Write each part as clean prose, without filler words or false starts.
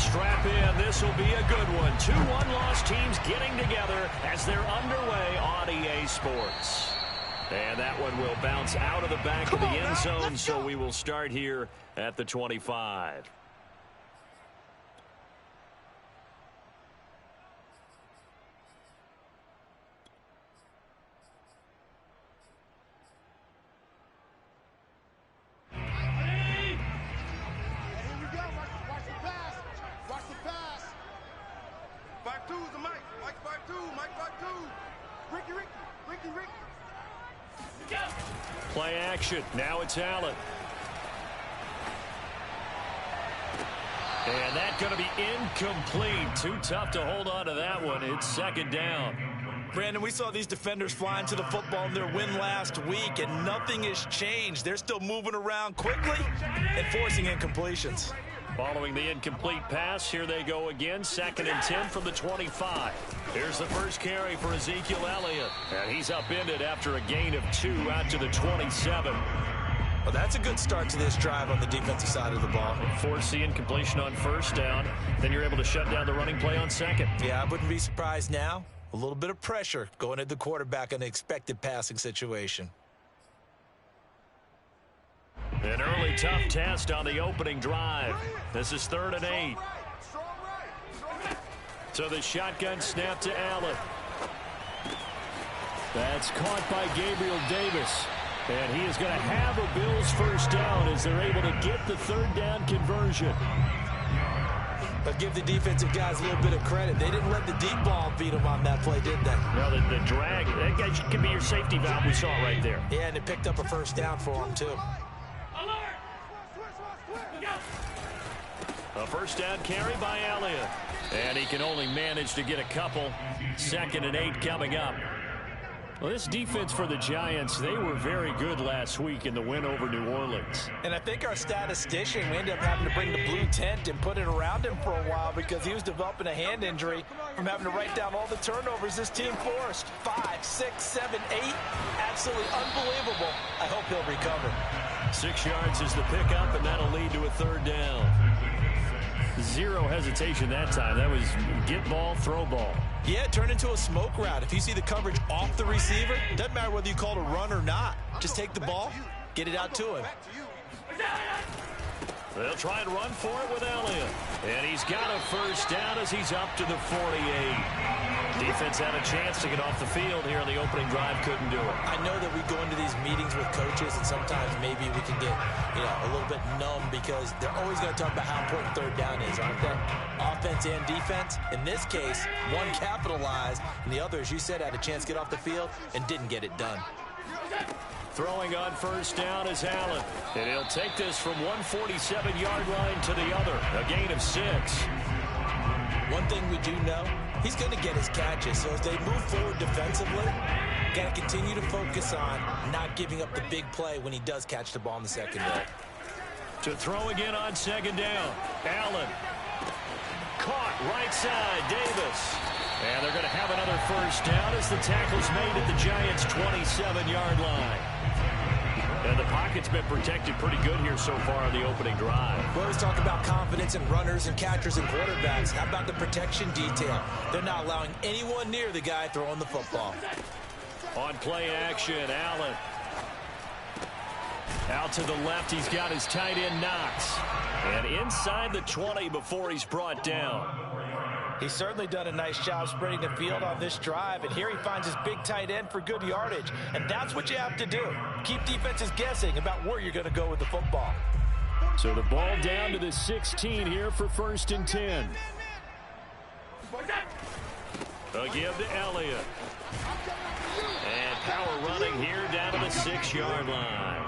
Strap in. This will be a good one. Two one-loss teams getting together as they're underway on EA Sports. And that one will bounce out of the back of the end zone, so we will start here at the 25. Play action. Now it's Allen. And that's going to be incomplete. Too tough to hold on to that one. It's second down. Brandon, we saw these defenders flying to the football in their win last week, and nothing has changed. They're still moving around quickly and forcing incompletions. Following the incomplete pass, here they go again. Second and 10 from the 25. Here's the first carry for Ezekiel Elliott. And he's upended after a gain of 2 out to the 27. Well, that's a good start to this drive on the defensive side of the ball. Force the incompletion on first down. Then you're able to shut down the running play on second. Yeah, I wouldn't be surprised now. A little bit of pressure going at the quarterback in an expected passing situation. An early tough test on the opening drive. This is 3rd and 8. So the shotgun snap to Allen. That's caught by Gabriel Davis. And he is going to have a Bills first down as they're able to get the 3rd down conversion. But give the defensive guys a little bit of credit. They didn't let the deep ball beat them on that play, did they? No, the drag, that guy could be your safety valve. We saw it right there. Yeah, and it picked up a first down for them, too. A first down carry by Elliott. And he can only manage to get a couple. 2nd and 8 coming up. Well, this defense for the Giants, they were very good last week in the win over New Orleans. And I think our statistician, we ended up having to bring the blue tent and put it around him for a while because he was developing a hand injury from having to write down all the turnovers this team forced. 5, 6, 7, 8. Absolutely unbelievable. I hope he'll recover. 6 yards is the pickup, and that'll lead to a 3rd down. Zero hesitation that time. That was get ball, throw ball. Yeah, it turned into a smoke route. If you see the coverage off the receiver, doesn't matter whether you call it a run or not. Just take the ball, get it out to him. They'll try and run for it with Elliott. And he's got a first down as he's up to the 48. Defense had a chance to get off the field here in the opening drive. Couldn't do it. I know that we go into these meetings with coaches, and sometimes maybe we can get, a little bit numb because they're always going to talk about how important 3rd down is, aren't they? Offense and defense. In this case, one capitalized, and the other, as you said, had a chance to get off the field and didn't get it done. Throwing on first down is Allen. And he'll take this from 147-yard line to the other. A gain of 6. One thing we do know, he's going to get his catches. So as they move forward defensively, got to continue to focus on not giving up the big play when he does catch the ball in the secondary. To throw again on 2nd down. Allen. Caught right side. Davis. And they're going to have another first down as the tackle's made at the Giants' 27-yard line. And the pocket's been protected pretty good here so far in the opening drive. We always talk about confidence in runners and catchers and quarterbacks. How about the protection detail? They're not allowing anyone near the guy throwing the football. On play action, Allen. Out to the left, he's got his tight end Knox. And inside the 20 before he's brought down. He's certainly done a nice job spreading the field on this drive, and here he finds his big tight end for good yardage. And that's what you have to do. Keep defenses guessing about where you're going to go with the football. So the ball down to the 16 here for 1st and 10. A give to Elliott. And power running here down to the 6-yard line.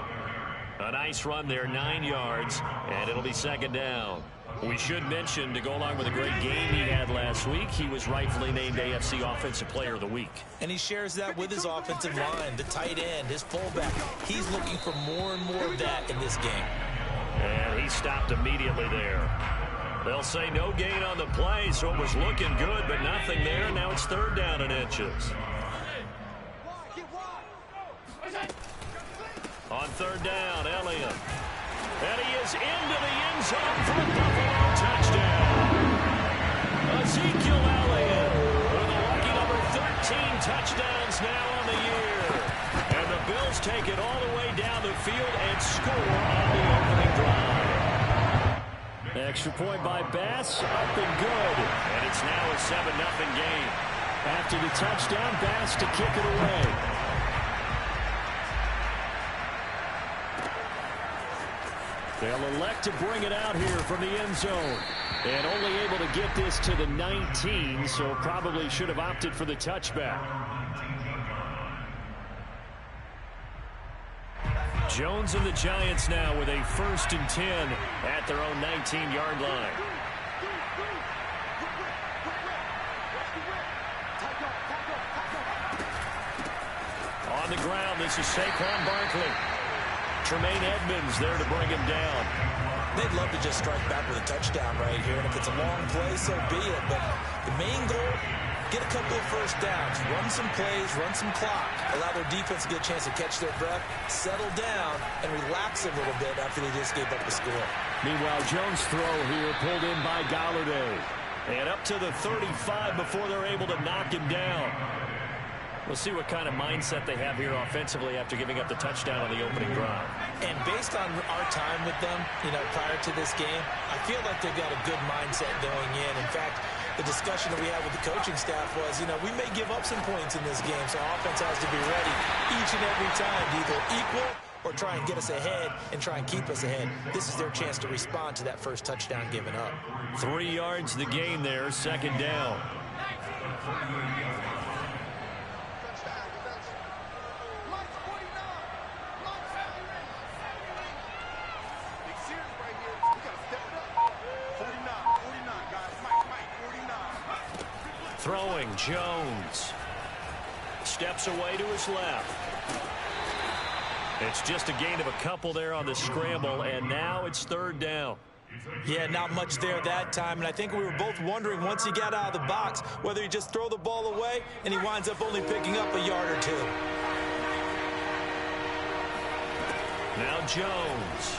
A nice run there, 9 yards, and it'll be 2nd down. We should mention, to go along with a great game he had last week, he was rightfully named AFC Offensive Player of the Week. And he shares that with his offensive line, the tight end, his fullback. He's looking for more and more of that in this game. And he stopped immediately there. They'll say no gain on the play, so it was looking good, but nothing there. Now it's 3rd down and inches. On 3rd down, Elliott. And he is into the end zone for a Buffalo touchdown. Ezekiel Elliott with a lucky number 13 touchdowns now on the year. And the Bills take it all the way down the field and score on the opening drive. Extra point by Bass, up and good. And it's now a 7-0 game. After the touchdown, Bass to kick it away. They'll elect to bring it out here from the end zone. And only able to get this to the 19, so probably should have opted for the touchback. Jones and the Giants now with a 1st and 10 at their own 19-yard line. On the ground, this is Saquon Barkley. Tremaine Edmonds there to bring him down. They'd love to just strike back with a touchdown right here, and if it's a long play, so be it. But the main goal, get a couple of first downs, run some plays, run some clock, allow their defense to get a chance to catch their breath, settle down, and relax a little bit after they just gave up the score. Meanwhile, Jones' throw here pulled in by Galladay. And up to the 35 before they're able to knock him down. We'll see what kind of mindset they have here offensively after giving up the touchdown on the opening drive. And based on our time with them, prior to this game, I feel like they've got a good mindset going in. In fact, the discussion that we had with the coaching staff was, we may give up some points in this game, so offense has to be ready each and every time to either equal or try and get us ahead and try and keep us ahead. This is their chance to respond to that first touchdown given up. 3 yards the game there, 2nd down. Throwing, Jones. Steps away to his left. It's just a gain of a couple there on the scramble, and now it's 3rd down. Yeah, not much there that time, and I think we were both wondering once he got out of the box whether he just throw the ball away, and he winds up only picking up a yard or two. Now Jones.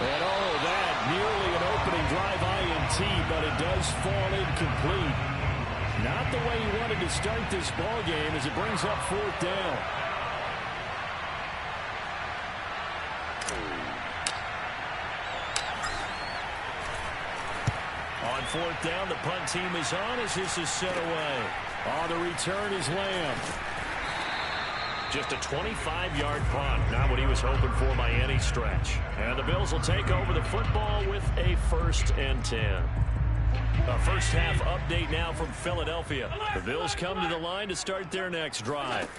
And all of that, nearly an opening drive INT, but it does fall incomplete. Not the way he wanted to start this ball game as it brings up 4th down. On 4th down, the punt team is on as this is set away. On the return is Lamb. Just a 25-yard punt. Not what he was hoping for by any stretch. And the Bills will take over the football with a 1st and 10. A first half update now from Philadelphia. The Bills come to the line to start their next drive.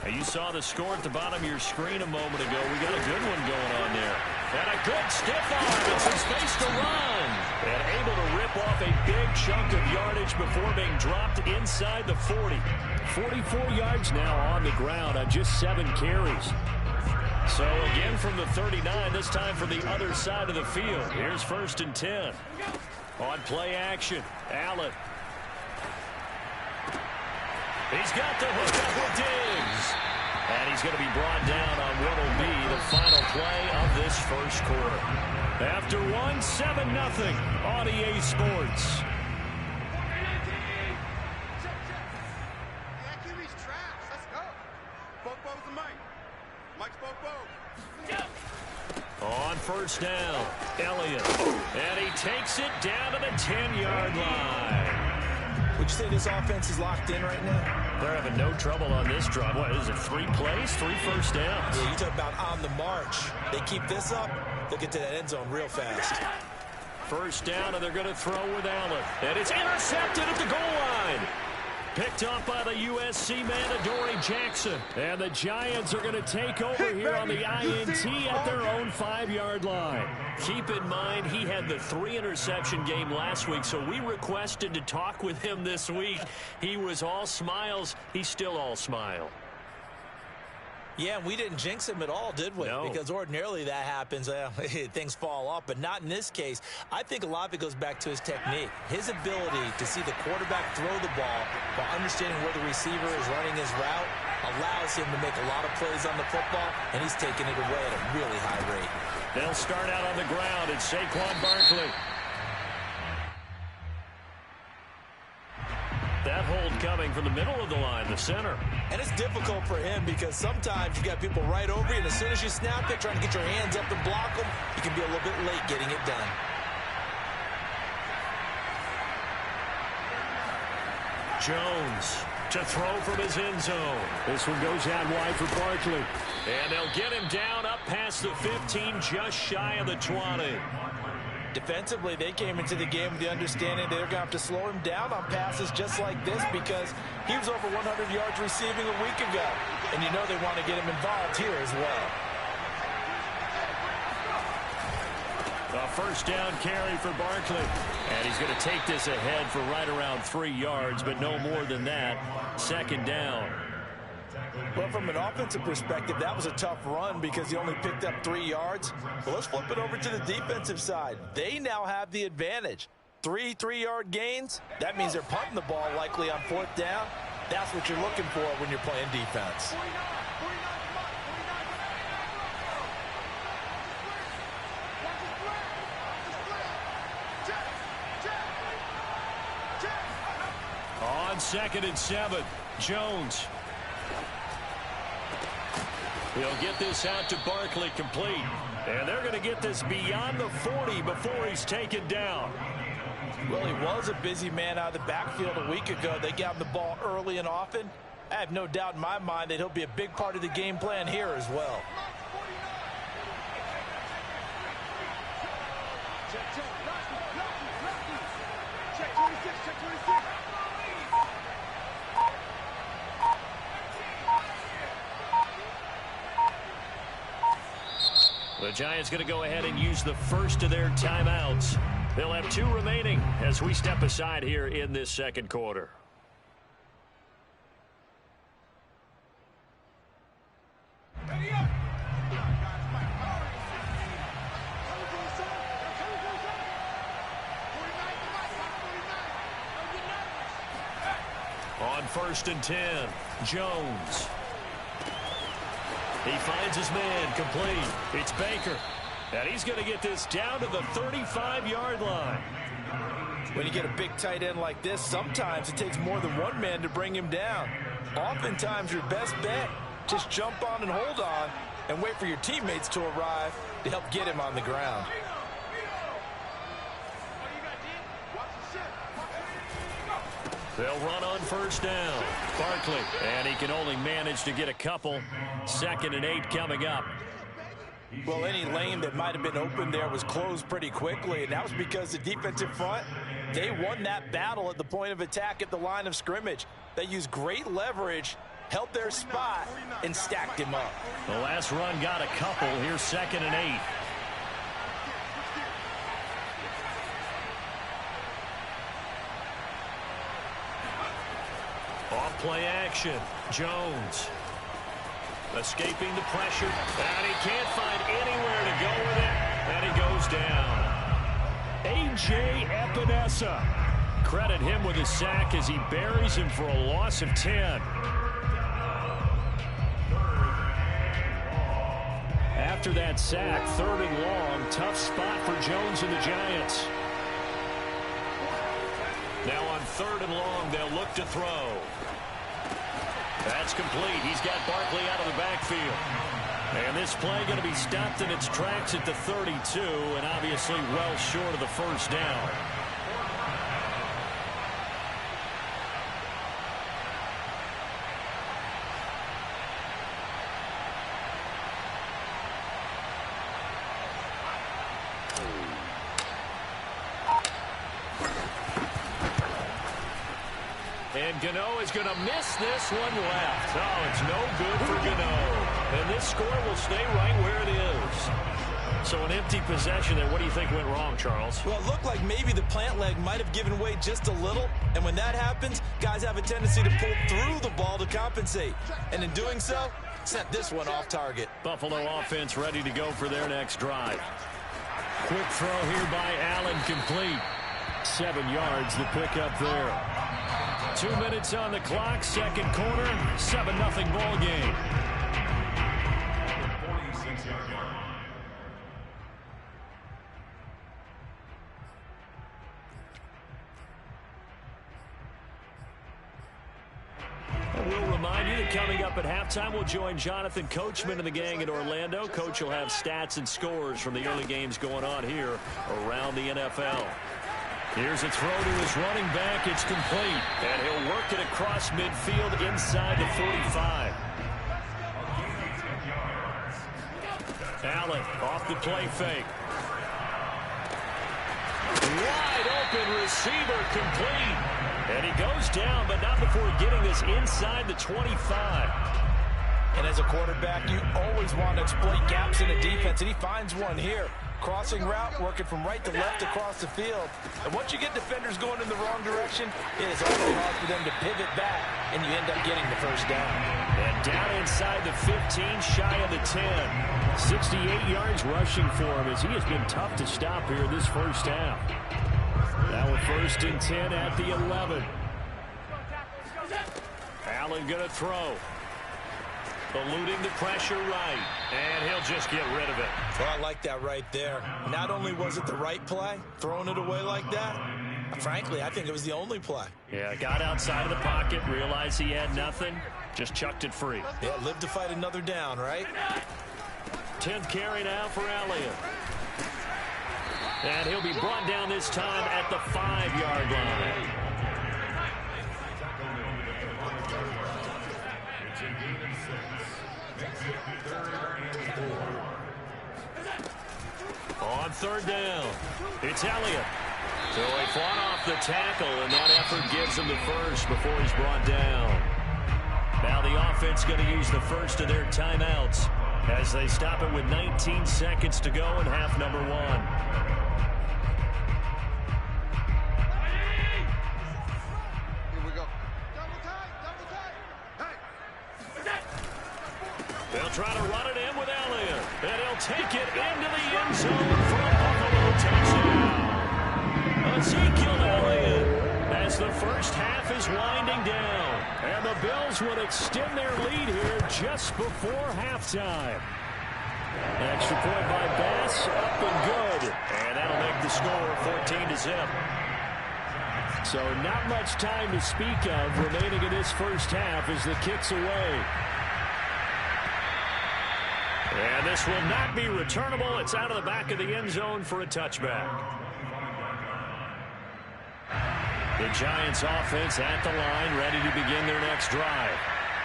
Now you saw the score at the bottom of your screen a moment ago. We got a good one going on there. And a good stiff arm and some space to run. And able to rip off a big chunk of yardage before being dropped inside the 40. 44 yards now on the ground on just 7 carries. So again from the 39, this time from the other side of the field. Here's 1st and 10. On play action, Allen. He's got the hookup with Diggs. And he's going to be brought down on what will be the final play of this first quarter. After 7-0 on EA Sports. On 1st down, Elliott. And he takes it down to the 10-yard line. Would you say this offense is locked in right now? They're having no trouble on this drive. What is it, 3 plays, 3 first downs? Yeah, you talk about on the march. They keep this up, they'll get to that end zone real fast. 1st down, and they're going to throw with Allen. And it's intercepted at the goal line. Picked up by the USC man, Adoree Jackson. And the Giants are going to take over here on the INT at their own 5-yard line. Keep in mind, he had the 3-interception game last week, so we requested to talk with him this week. He was all smiles. He's still all smile. Yeah, we didn't jinx him at all, did we? No. Because ordinarily that happens. Things fall off, but not in this case. I think a lot of it goes back to his technique. His ability to see the quarterback throw the ball while understanding where the receiver is running his route allows him to make a lot of plays on the football, and he's taking it away at a really high rate. They'll start out on the ground. It's Saquon Barkley. That hold coming from the middle of the line, the center. And it's difficult for him because sometimes you got people right over you, and as soon as you snap it, trying to get your hands up and block them, you can be a little bit late getting it done. Jones to throw from his end zone. This one goes out wide for Barkley. And they'll get him down up past the 15, just shy of the 20. Defensively, they came into the game with the understanding they're going to have to slow him down on passes just like this because he was over 100 yards receiving a week ago. And you know they want to get him involved here as well. A first down carry for Barkley. And he's going to take this ahead for right around 3 yards, but no more than that. Second down. Well, from an offensive perspective, that was a tough run because he only picked up 3 yards. Well, let's flip it over to the defensive side. They now have the advantage. 3 3-yard gains. That means they're punting the ball likely on 4th down. That's what you're looking for when you're playing defense. On 2nd and 7, Jones. He'll get this out to Barkley complete. And they're going to get this beyond the 40 before he's taken down. Well, he was a busy man out of the backfield a week ago. They got him the ball early and often. I have no doubt in my mind that he'll be a big part of the game plan here as well. The Giants going to go ahead and use the first of their timeouts. They'll have 2 remaining as we step aside here in this second quarter. On 1st and 10, Jones. He finds his man complete. It's Baker. And he's going to get this down to the 35-yard line. When you get a big tight end like this, sometimes it takes more than one man to bring him down. Oftentimes, your best bet, just jump on and hold on and wait for your teammates to arrive to help get him on the ground. They'll run on 1st down. Barkley, and he can only manage to get a couple. 2nd and 8 coming up. Well, any lane that might have been open there was closed pretty quickly, and that was because the defensive front, they won that battle at the point of attack at the line of scrimmage. They used great leverage, held their spot, and stacked him up. The last run got a couple. Here's 2nd and 8. Off play action. Jones. Escaping the pressure. And he can't find anywhere to go with it. And he goes down. A.J. Epinesa. Credit him with a sack as he buries him for a loss of 10. After that sack, 3rd and long. Tough spot for Jones and the Giants. Now on 3rd and long, they'll look to throw. That's complete. He's got Barkley out of the backfield. And this play going to be stopped in its tracks at the 32, and obviously well short of the first down. And Gano is going to miss this one left. Oh, it's no good for Gano. And this score will stay right where it is. So an empty possession there. What do you think went wrong, Charles? Well, it looked like maybe the plant leg might have given way just a little. And when that happens, guys have a tendency to pull through the ball to compensate. And in doing so, sent this one off target. Buffalo offense ready to go for their next drive. Quick throw here by Allen, complete. 7 yards, the pickup there. 2 minutes on the clock, second quarter, 7-0 ball game. remind you that coming up at halftime, we'll join Jonathan Coachman and the gang in Orlando. Coach will have stats and scores from the early games going on here around the NFL. Here's a throw to his running back. It's complete. And he'll work it across midfield inside the 45. Allen off the play fake. Wide open receiver, complete. And he goes down, but not before getting this inside the 25. And as a quarterback, you always want to exploit gaps in the defense, and he finds one here. Crossing route, working from right to left across the field. And once you get defenders going in the wrong direction, it is awfully hard for them to pivot back, and you end up getting the first down. And down inside the 15, shy of the 10. 68 yards rushing for him as he has been tough to stop here this first half. Now a 1st and 10 at the 11. Allen going to throw. Eluding the pressure right. And he'll just get rid of it. Well, I like that right there. Not only was it the right play, throwing it away like that, frankly, I think it was the only play. Yeah, got outside of the pocket, realized he had nothing, just chucked it free. Yeah, live to fight another down, right? 10th carry now for Elliott. And he'll be brought down this time at the 5-yard line. On 3rd down, it's Elliott. So he fought off the tackle, and that effort gives him the first before he's brought down. Now the offense going to use the first of their timeouts as they stop it with 19 seconds to go in half number 1. They'll try to run it in with Elliott, and he'll take it into the end zone for a Buffalo touchdown. Ezekiel Elliott as the first half is winding down, and the Bills would extend their lead here just before halftime. Extra point by Bass, up and good, and that'll make the score 14-0. So not much time to speak of remaining in this first half as the kick's away. And this will not be returnable. It's out of the back of the end zone for a touchback. The Giants offense at the line, ready to begin their next drive.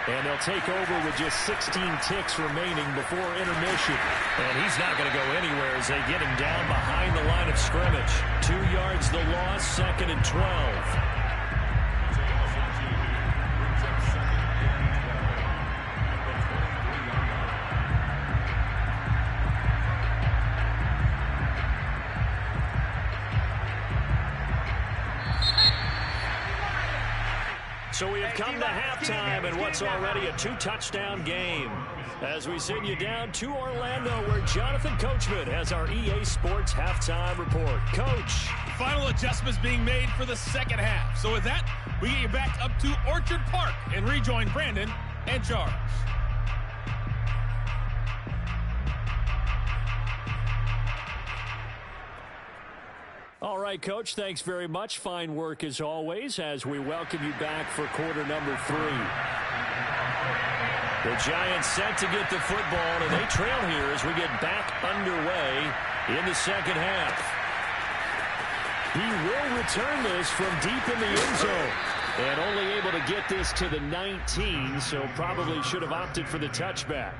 And they'll take over with just 16 ticks remaining before intermission. And he's not going to go anywhere as they get him down behind the line of scrimmage. 2 yards the loss, 2nd and 12. So we have come to halftime in what's already a 2-touchdown game as we send you down to Orlando where Jonathan Coachman has our EA Sports halftime report. Coach. Final adjustments being made for the second half. So with that, we get you back up to Orchard Park and rejoin Brandon and Charles. All right, Coach, thanks very much. Fine work as always as we welcome you back for quarter number 3. The Giants set to get the football, and they trail here as we get back underway in the second half. He will return this from deep in the end zone, and only able to get this to the 19, so probably should have opted for the touchback.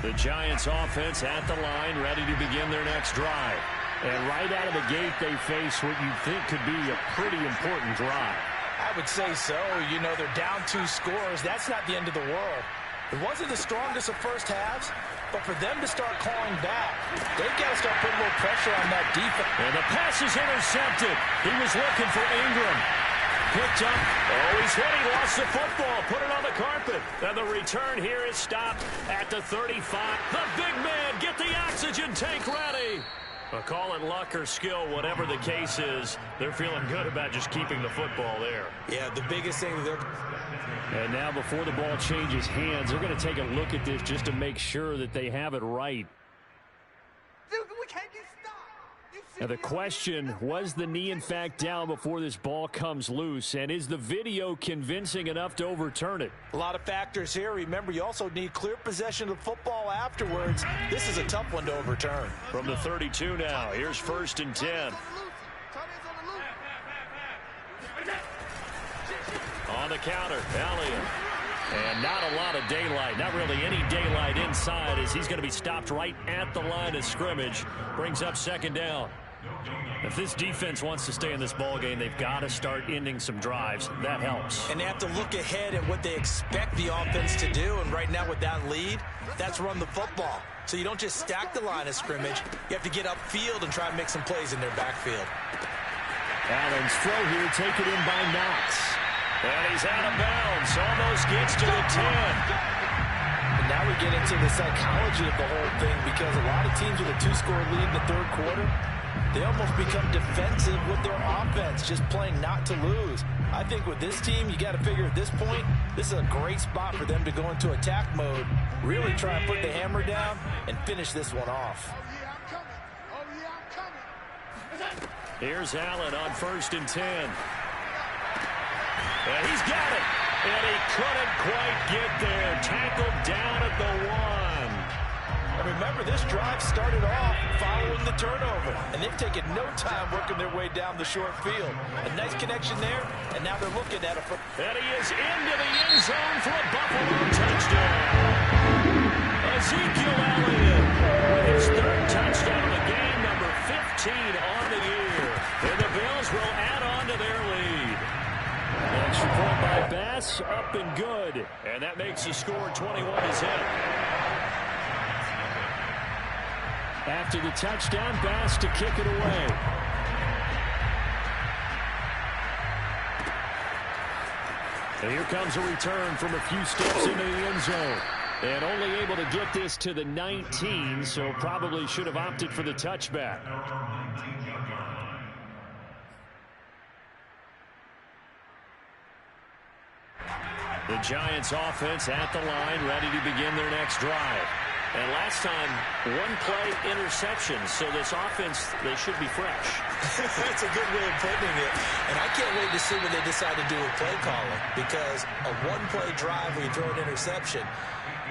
The Giants offense at the line, ready to begin their next drive. And right out of the gate, they face what you think could be a pretty important drive. I would say so. You know, they're down 2 scores. That's not the end of the world. It wasn't the strongest of first halves, but for them to start calling back, they've got to start putting a little pressure on that defense. And the pass is intercepted. He was looking for Ingram. Picked up. Oh, he's hit. He lost the football. Put it on the carpet. And the return here is stopped at the 35. The big man, get the oxygen tank ready. Call it luck or skill, whatever the case is. They're feeling good about just keeping the football there. Yeah, the biggest thing they're... And now before the ball changes hands, they're going to take a look at this just to make sure that they have it right. Dude, we can't get stopped. You Now the question, was the knee in fact down before this ball comes loose? And is the video convincing enough to overturn it? A lot of factors here. Remember, you also need clear possession of the football afterwards. This is a tough one to overturn. From the 32 now, here's 1st and 10. On the counter, Elliott. And not a lot of daylight, not really any daylight inside, as he's going to be stopped right at the line of scrimmage. Brings up 2nd down. If this defense wants to stay in this ball game, they've got to start ending some drives. That helps. And they have to look ahead at what they expect the offense to do. And right now with that lead, that's run the football. So you don't just stack the line of scrimmage. You have to get upfield and try and make some plays in their backfield. Allen's throw here, taken in by Knox. And he's out of bounds. Almost gets to the 10. And now we get into the psychology of the whole thing, because a lot of teams with a 2-score lead in the 3rd quarter, they almost become defensive with their offense, just playing not to lose. I think with this team, you got to figure at this point, this is a great spot for them to go into attack mode, really try and put the hammer down and finish this one off. Here's Allen on 1st and 10. And he's got it. And he couldn't quite get there. Tackled down at the 1. And remember, this drive started off following the turnover. And they've taken no time working their way down the short field. A nice connection there, and now they're looking at it. And he is into the end zone for a Buffalo touchdown. Ezekiel Elliott with his 3rd touchdown of the game, number 15 on the year. And the Bills will add on to their lead. Extra point by Bass, up and good. And that makes the score 21-10. After the touchdown, Bass to kick it away. And here comes a return from a few steps into the end zone. And only able to get this to the 19, so probably should have opted for the touchback. The Giants offense at the line, ready to begin their next drive. And last time, 1-play interception, so this offense, they should be fresh. That's a good way of putting it. And I can't wait to see what they decide to do with play calling, because a 1-play drive where you throw an interception,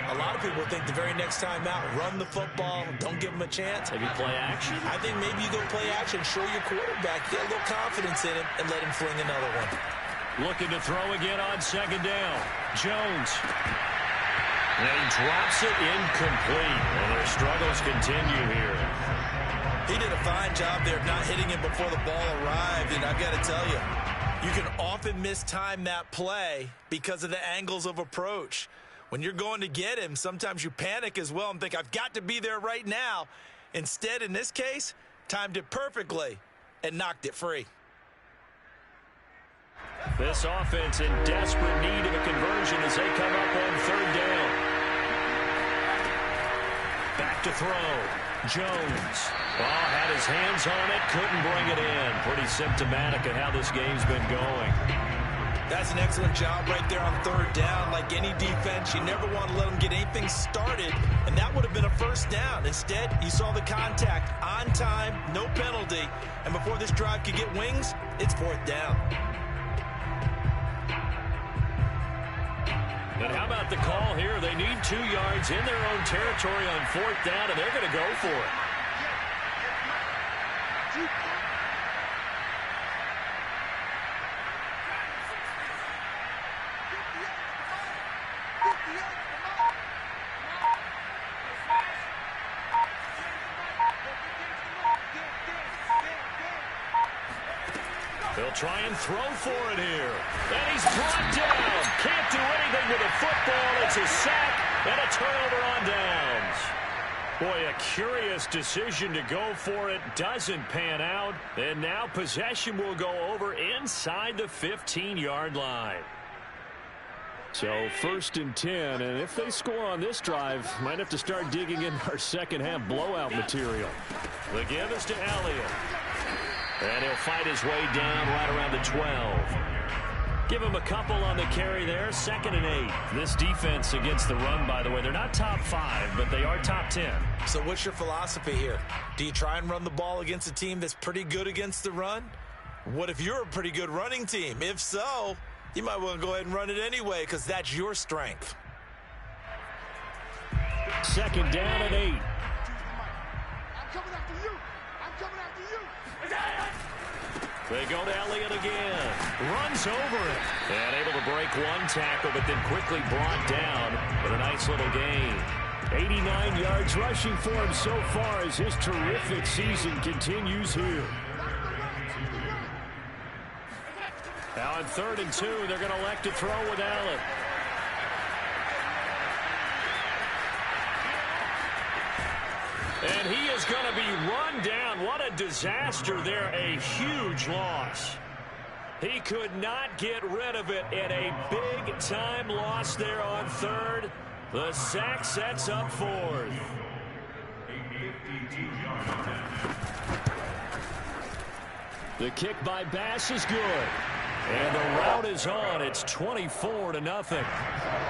a lot of people think the very next time out, run the football, don't give them a chance. Maybe play action? I think maybe you go play action, show your quarterback, get a little confidence in him, and let him fling another one. Looking to throw again on 2nd down. Jones. And he drops it incomplete. And their struggles continue here. He did a fine job there of not hitting him before the ball arrived. And I've got to tell you, you can often mistime that play because of the angles of approach. When you're going to get him, sometimes you panic as well and think, I've got to be there right now. Instead, in this case, timed it perfectly and knocked it free. This offense in desperate need of a conversion as they come up on 3rd down. Back to throw. Jones. Had his hands on it, couldn't bring it in. Pretty symptomatic of how this game's been going. That's an excellent job right there on 3rd down. Like any defense, you never want to let them get anything started, and that would have been a 1st down. Instead, you saw the contact on time, no penalty, and before this drive could get wings, it's 4th down. And how about the call here? They need 2 yards in their own territory on 4th down, and they're going to go for it. They'll try and throw for it here. And he's brought down. Can't do anything with a football. It's a sack and a turnover on downs. Boy, a curious decision to go for it. Doesn't pan out. And now possession will go over inside the 15-yard line. So 1st and 10, and if they score on this drive, might have to start digging in our second-half blowout material. The give is to Elliott. And he'll fight his way down right around the 12. Give him a couple on the carry there, 2nd and 8. This defense against the run, by the way, they're not top 5, but they are top 10. So what's your philosophy here? Do you try and run the ball against a team that's pretty good against the run? What if you're a pretty good running team? If so, you might want to go ahead and run it anyway because that's your strength. 2nd down and 8. I'm coming after you. I'm coming after you. They go to Elliott again. Runs over it. And able to break one tackle, but then quickly brought down. But a nice little gain. 89 yards rushing for him so far as his terrific season continues here. Now on 3rd and 2, they're going to elect to throw with Allen. And he is going to be run down. What a disaster there. A huge loss. He could not get rid of it, and a big-time loss there on 3rd. The sack sets up 4th. The kick by Bass is good. And the route is on. It's 24-0.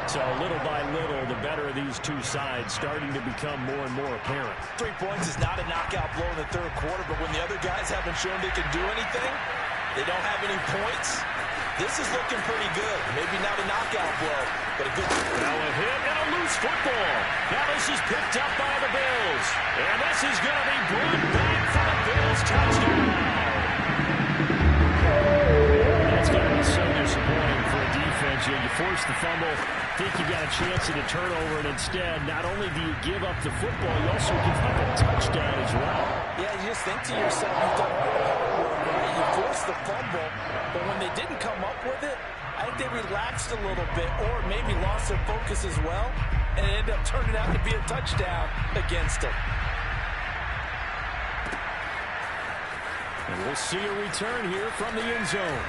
So little by little, the better of these two sides starting to become more and more apparent. 3 points is not a knockout blow in the 3rd quarter, but when the other guys haven't shown they can do anything, they don't have any points. This is looking pretty good. Maybe not a knockout blow, but a good. Now a hit and a loose football. Now this is picked up by the Bills. And this is going to be brought back for the Bills touchdown. That's got to be so disappointing for a defense. You force the fumble, think you got a chance at a turnover, and instead, not only do you give up the football, you also give up a touchdown as well. Yeah, you just think to yourself, you've done all the hard work, right? You forced the fumble, but when they didn't come up with it, I think they relaxed a little bit or maybe lost their focus as well, and it ended up turning out to be a touchdown against them. And we'll see a return here from the end zone.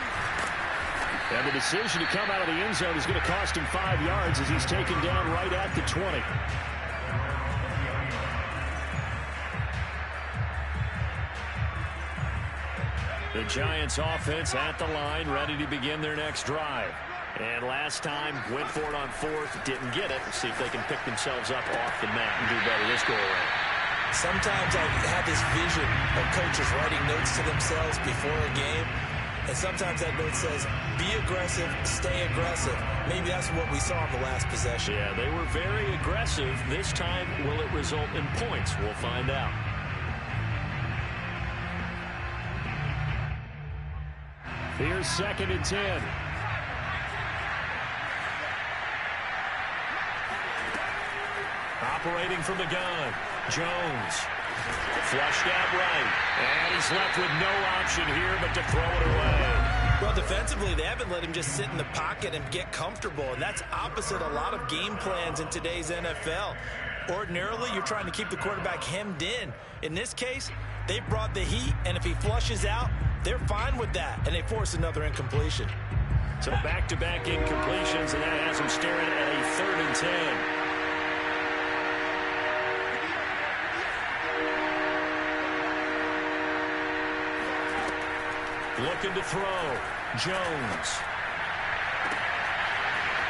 And the decision to come out of the end zone is going to cost him 5 yards as he's taken down right at the 20. The Giants offense at the line, ready to begin their next drive. And last time, went for it on 4th, didn't get it. See if they can pick themselves up off the mat and do better this go-around. Sometimes I have this vision of coaches writing notes to themselves before a game, and sometimes that note says, be aggressive, stay aggressive. Maybe that's what we saw in the last possession. Yeah, they were very aggressive. This time, will it result in points? We'll find out. Here's 2nd and 10. Operating from the gun, Jones. Flushed out right. And he's left with no option here but to throw it away. Well, defensively, they haven't let him just sit in the pocket and get comfortable, and that's opposite a lot of game plans in today's NFL. Ordinarily, you're trying to keep the quarterback hemmed in. In this case, they brought the heat, and if he flushes out, they're fine with that, and they force another incompletion. So back-to-back incompletions, and that has him staring at a 3rd and 10. Looking to throw. Jones.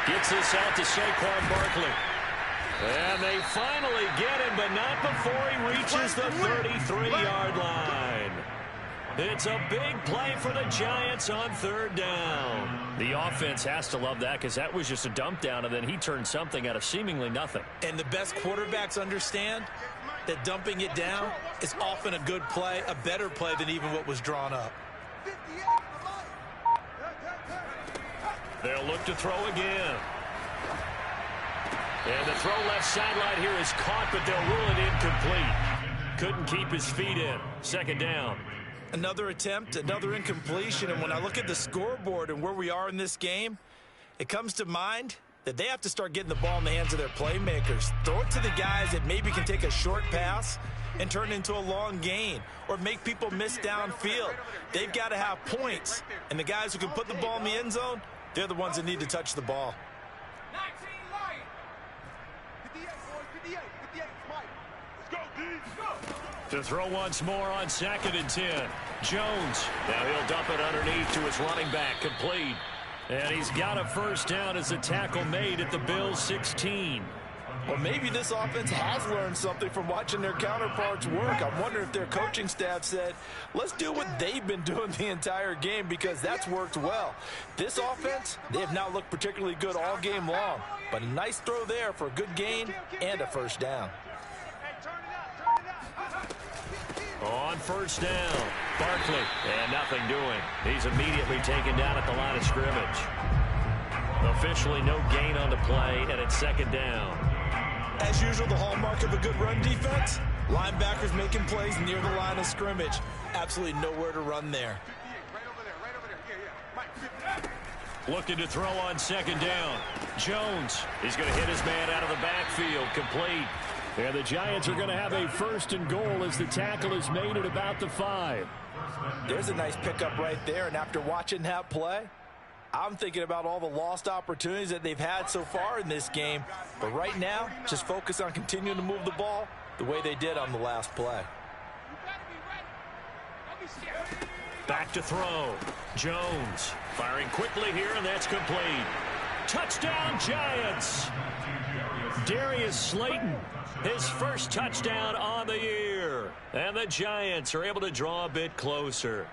Gets this out to Saquon Barkley. And they finally get him, but not before he reaches the 33-yard line. It's a big play for the Giants on 3rd down. The offense has to love that because that was just a dump down, and then he turned something out of seemingly nothing. And the best quarterbacks understand that dumping it down is often a good play, a better play than even what was drawn up. They'll look to throw again. And the throw left sideline here is caught, but they'll rule it incomplete. Couldn't keep his feet in. 2nd down. Another attempt, another incompletion, and when I look at the scoreboard and where we are in this game, it comes to mind that they have to start getting the ball in the hands of their playmakers. Throw it to the guys that maybe can take a short pass and turn it into a long gain or make people miss downfield. They've got to have points, and the guys who can put the ball in the end zone, they're the ones that need to touch the ball. To throw once more on 2nd and 10. Jones. Now he'll dump it underneath to his running back. Complete. And he's got a first down as a tackle made at the Bills' 16. Well, maybe this offense has learned something from watching their counterparts work. I'm wondering if their coaching staff said, let's do what they've been doing the entire game, because that's worked well. This offense, they have not looked particularly good all game long, but a nice throw there for a good gain and a first down. On first down, Barkley, and nothing doing. He's immediately taken down at the line of scrimmage. Officially no gain on the play, and it's second down. As usual, the hallmark of a good run defense, linebackers making plays near the line of scrimmage. Absolutely nowhere to run there. Looking to throw on second down. Jones is going to hit his man out of the backfield, complete. And the Giants are going to have a first and goal as the tackle is made at about the 5. There's a nice pickup right there, and after watching that play, I'm thinking about all the lost opportunities that they've had so far in this game. But right now, just focus on continuing to move the ball the way they did on the last play. Back to throw. Jones firing quickly here, and that's complete. Touchdown, Giants! Darius Slayton, his first touchdown on the year. And the Giants are able to draw a bit closer.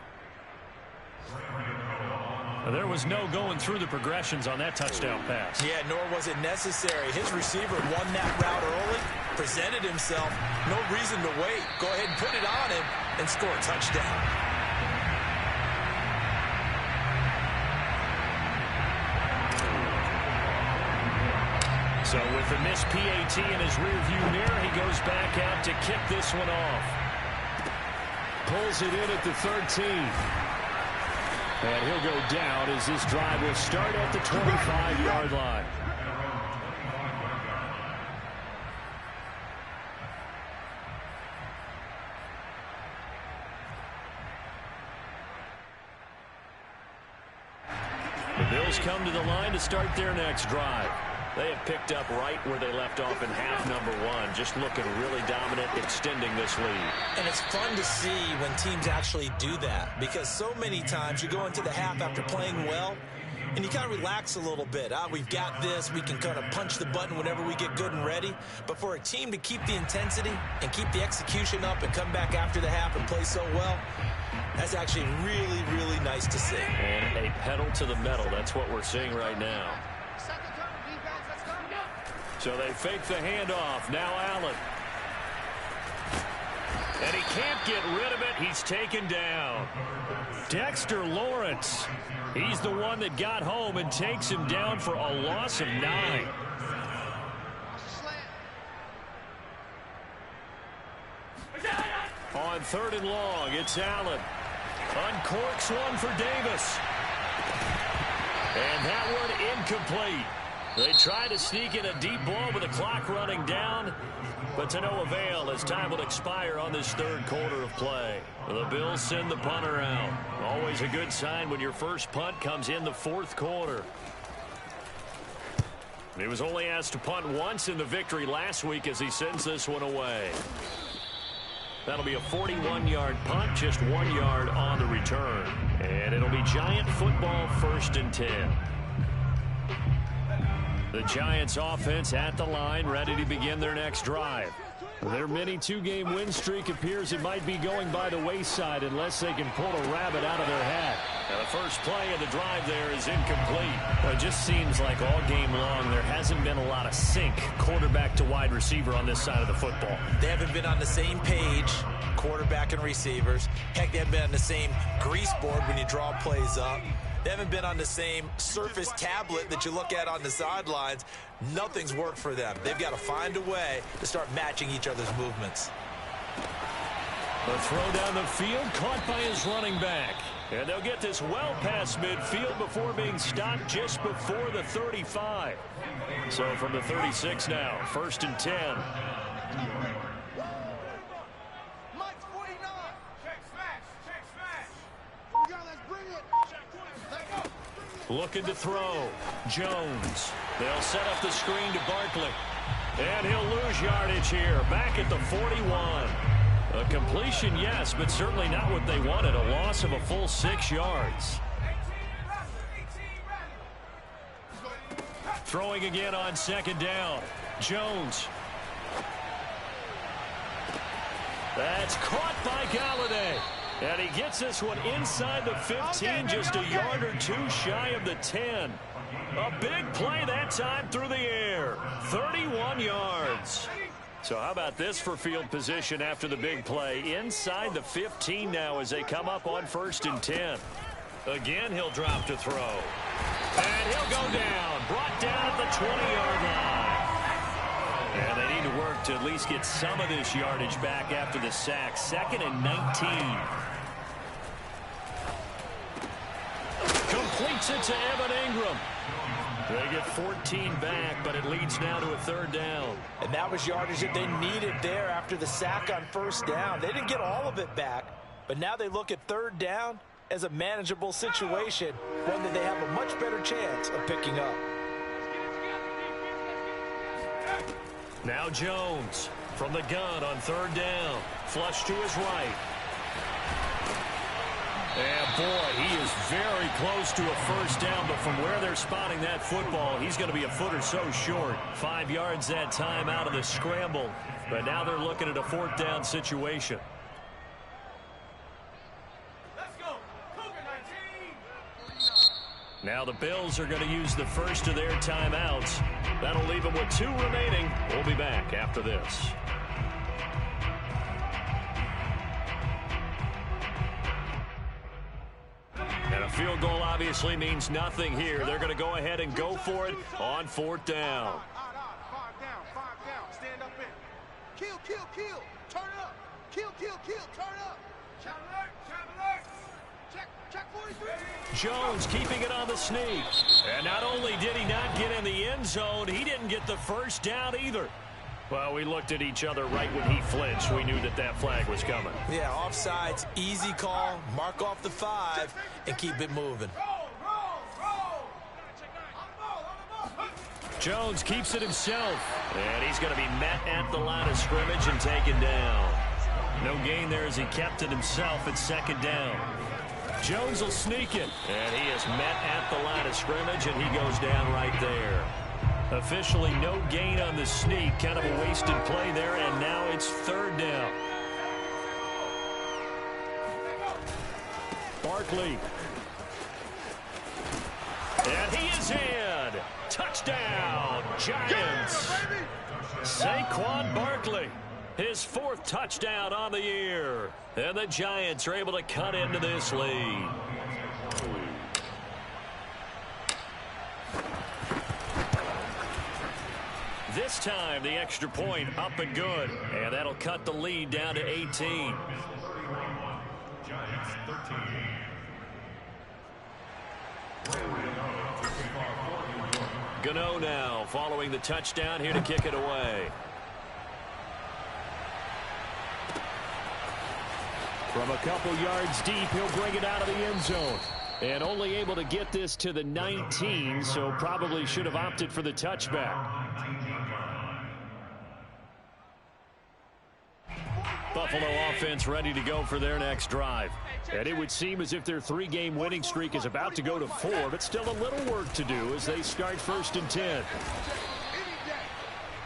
There was no going through the progressions on that touchdown pass. Yeah, nor was it necessary. His receiver won that route early, presented himself. No reason to wait. Go ahead and put it on him and score a touchdown. So with the missed PAT in his rearview mirror, he goes back out to kick this one off. Pulls it in at the 13. And he'll go down as this drive will start at the 25-yard line. The Bills come to the line to start their next drive. They have picked up right where they left off in half number 1, just looking really dominant, extending this lead. And it's fun to see when teams actually do that, because so many times you go into the half after playing well, and you kind of relax a little bit. We've got this. We can kind of punch the button whenever we get good and ready. But for a team to keep the intensity and keep the execution up and come back after the half and play so well, that's actually really, really nice to see. And a pedal to the metal. That's what we're seeing right now. So they fake the handoff. Now Allen. And he can't get rid of it. He's taken down. Dexter Lawrence. He's the one that got home and takes him down for a loss of 9. On 3rd and long, it's Allen. Uncorks one for Davis. And that one incomplete. They try to sneak in a deep ball with the clock running down, but to no avail as time will expire on this 3rd quarter of play. The Bills send the punter out. Always a good sign when your first punt comes in the 4th quarter. He was only asked to punt once in the victory last week as he sends this one away. That'll be a 41-yard punt, just 1 yard on the return. And it'll be Giant football, 1st and 10. The Giants offense at the line, ready to begin their next drive. Their mini 2-game win streak appears it might be going by the wayside unless they can pull a rabbit out of their hat. Now the first play of the drive there is incomplete. Well, it just seems like all game long there hasn't been a lot of sync quarterback to wide receiver on this side of the football. They haven't been on the same page, quarterback and receivers. Heck, they haven't been on the same grease board when you draw plays up. They haven't been on the same Surface tablet that you look at on the sidelines. Nothing's worked for them. They've got to find a way to start matching each other's movements. The throw down the field caught by his running back. And they'll get this well past midfield before being stopped just before the 35. So from the 36 now, 1st and 10. Looking to throw. Jones. They'll set up the screen to Barkley. And he'll lose yardage here. Back at the 41. A completion, yes, but certainly not what they wanted. A loss of a full 6 yards. Throwing again on second down. Jones. That's caught by Galladay. And he gets this one inside the 15, just a yard or two shy of the 10. A big play that time through the air. 31 yards. So how about this for field position after the big play? Inside the 15 now as they come up on 1st and 10. Again, he'll drop to throw. And he'll go down. Brought down at the 20-yard line. And they need to work to at least get some of this yardage back after the sack. 2nd and 19. Completes it to Evan Ingram. They get 14 back, but it leads now to a 3rd down. And that was yardage that they needed there after the sack on 1st down. They didn't get all of it back, but now they look at 3rd down as a manageable situation, one that they have a much better chance of picking up. Now Jones from the gun on 3rd down. Flush to his right. And boy, he is very close to a 1st down, but from where they're spotting that football, he's going to be a foot or so short. 5 yards that time out of the scramble, but now they're looking at a 4th down situation. Let's go. Cougar 19. Now the Bills are going to use the first of their timeouts. That'll leave them with 2 remaining. We'll be back after this. And a field goal obviously means nothing here. They're going to go ahead and go for it on 4th down. 5 down, 5 down. Stand up in. Kill, kill, kill. Turn it up. Kill, kill, kill. Turn it up. Trap alert, trap alert. Check 43. Jones keeping it on the sneak. And not only did he not get in the end zone, he didn't get the 1st down either. Well, we looked at each other right when he flinched. We knew that that flag was coming. Yeah, offsides, easy call, mark off the 5, and keep it moving. Jones keeps it himself, and he's going to be met at the line of scrimmage and taken down. No gain there as he kept it himself at 2nd down. Jones will sneak it, and he is met at the line of scrimmage, and he goes down right there. Officially no gain on the sneak. Kind of a wasted play there, and now it's 3rd down. Barkley. And he is in. Touchdown, Giants. Saquon Barkley. His 4th touchdown on the year. And the Giants are able to cut into this lead. This time, the extra point up and good. And that'll cut the lead down to 18. Giants 13. Gano now following the touchdown here to kick it away. From a couple yards deep, he'll bring it out of the end zone. And only able to get this to the 19, so probably should have opted for the touchback. Buffalo offense ready to go for their next drive. And it would seem as if their 3-game winning streak is about to go to 4, but still a little work to do as they start 1st and 10.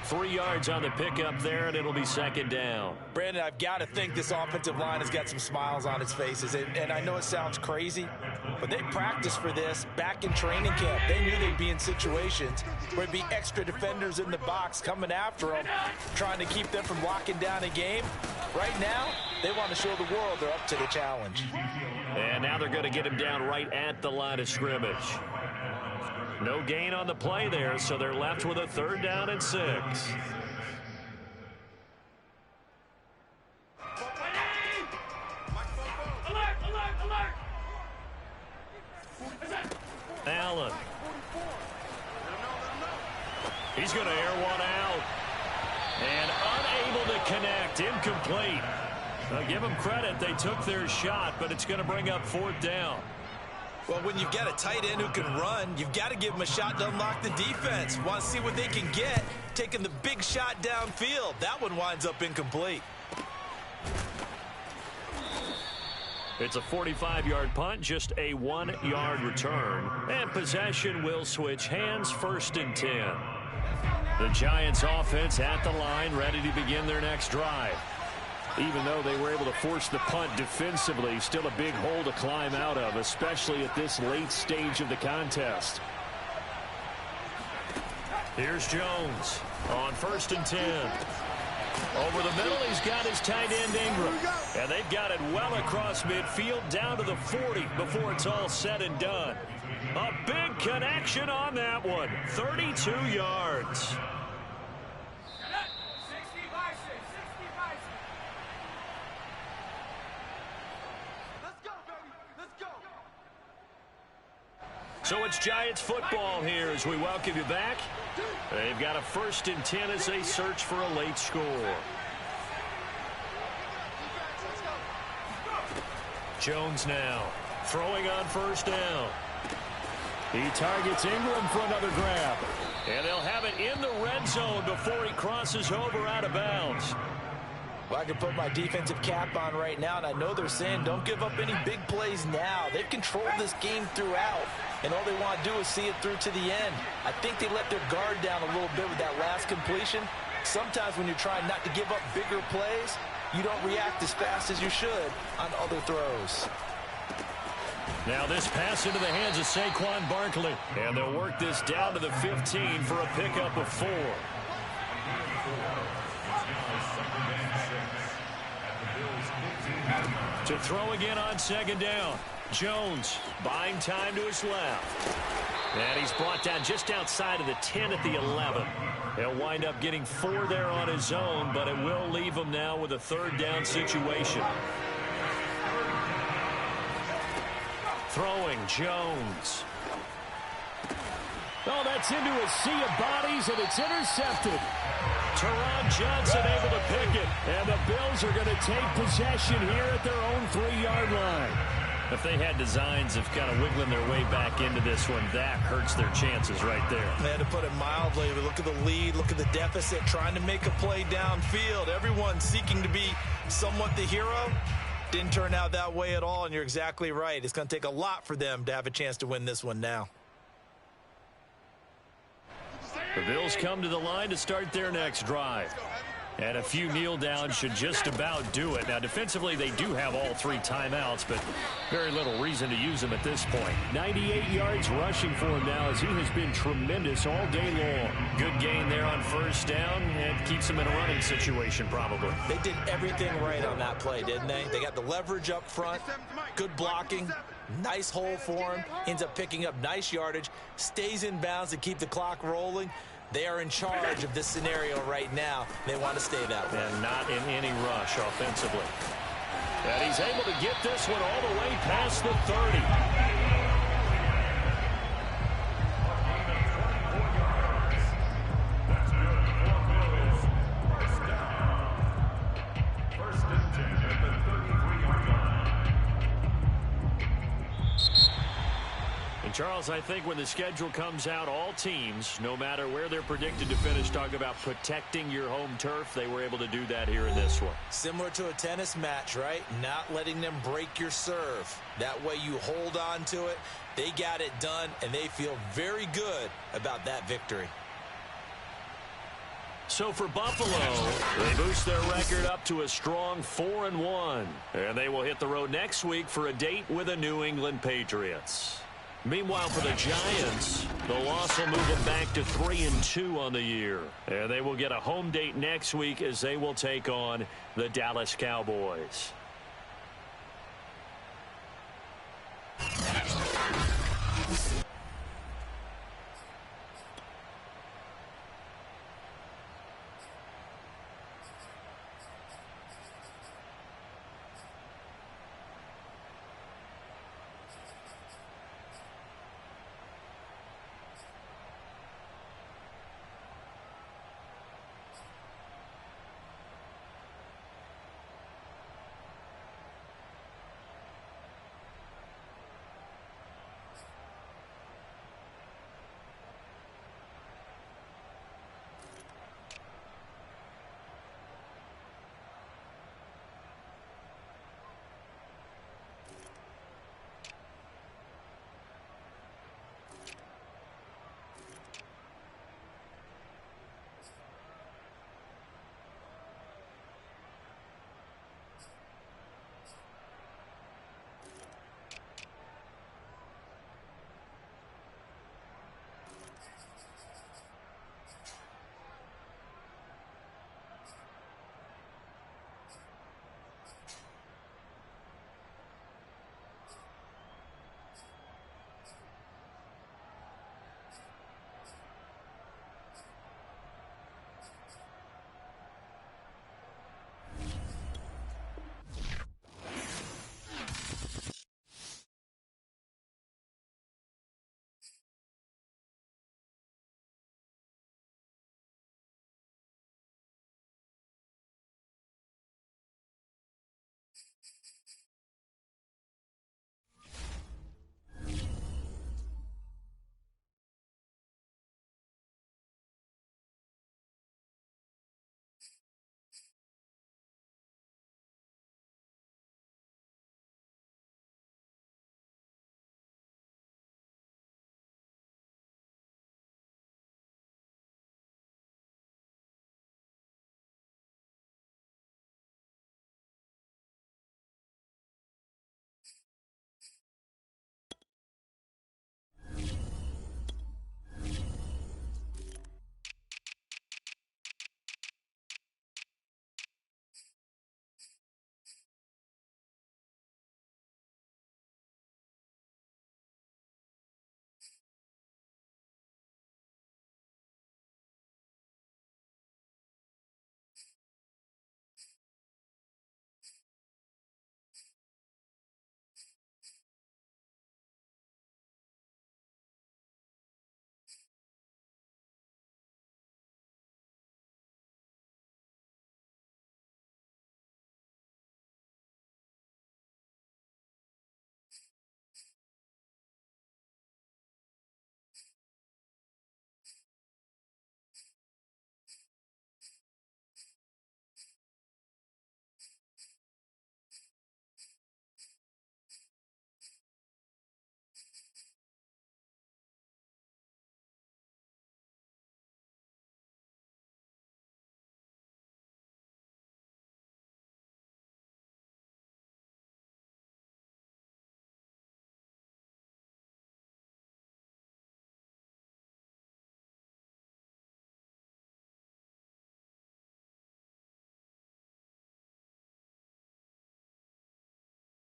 3 yards on the pickup there, and it'll be 2nd down. Brandon, I've got to think this offensive line has got some smiles on its faces. And I know it sounds crazy, but they practiced for this back in training camp. They knew they'd be in situations where there'd be extra defenders in the box coming after them, trying to keep them from locking down a game. Right now, they want to show the world they're up to the challenge. And now they're going to get him down right at the line of scrimmage. No gain on the play there, so they're left with a 3rd down and 6. Allen. He's going to air one out. And unable to connect. Incomplete. I'll give them credit. They took their shot, but it's going to bring up 4th down. Well, when you've got a tight end who can run, you've got to give him a shot to unlock the defense. Want to see what they can get, taking the big shot downfield. That one winds up incomplete. It's a 45-yard punt, just a 1-yard return. And possession will switch hands, 1st and 10. The Giants offense at the line, ready to begin their next drive. Even though they were able to force the punt defensively, still a big hole to climb out of, especially at this late stage of the contest. Here's Jones on 1st and 10. Over the middle, he's got his tight end Ingram. And they've got it well across midfield down to the 40 before it's all said and done. A big connection on that one. 32 yards. So it's Giants football here as we welcome you back. They've got a 1st and 10 as they search for a late score. Jones now throwing on 1st down. He targets Ingram for another grab. And they'll have it in the red zone before he crosses over out of bounds. Well, I can put my defensive cap on right now, and I know they're saying don't give up any big plays now. They've controlled this game throughout, and all they want to do is see it through to the end. I think they let their guard down a little bit with that last completion. Sometimes when you're trying not to give up bigger plays, you don't react as fast as you should on other throws. Now this pass into the hands of Saquon Barkley, and they'll work this down to the 15 for a pickup of 4. To throw again on 2nd down. Jones buying time to his left. And he's brought down just outside of the 10 at the 11. He'll wind up getting 4 there on his own, but it will leave him now with a 3rd down situation. Throwing Jones. Oh, that's into a sea of bodies, and it's intercepted. Teron Johnson able to pick it, and the Bills are going to take possession here at their own 3-yard line. If they had designs of kind of wiggling their way back into this one, that hurts their chances right there. They had to put it mildly, but look at the lead, look at the deficit, trying to make a play downfield. Everyone seeking to be somewhat the hero. Didn't turn out that way at all, and you're exactly right. It's going to take a lot for them to have a chance to win this one now. The Bills come to the line to start their next drive. And a few kneel downs should just about do it. Now, defensively, they do have all 3 timeouts, but very little reason to use them at this point. 98 yards rushing for him now as he has been tremendous all day long. Good gain there on 1st down and keeps him in a running situation probably. They did everything right on that play, didn't they? They got the leverage up front, good blocking, nice hole for him, ends up picking up nice yardage, stays in bounds to keep the clock rolling. They are in charge of this scenario right now. They want to stay that way. And not in any rush offensively. And he's able to get this one all the way past the 30. Charles, I think when the schedule comes out, all teams, no matter where they're predicted to finish, talk about protecting your home turf. They were able to do that here in this one. Similar to a tennis match, right? Not letting them break your serve. That way you hold on to it. They got it done, and they feel very good about that victory. So for Buffalo, they boost their record up to a strong 4-1. And they will hit the road next week for a date with the New England Patriots. Meanwhile, for the Giants, the loss will move them back to 3-2 on the year. And they will get a home date next week as they will take on the Dallas Cowboys.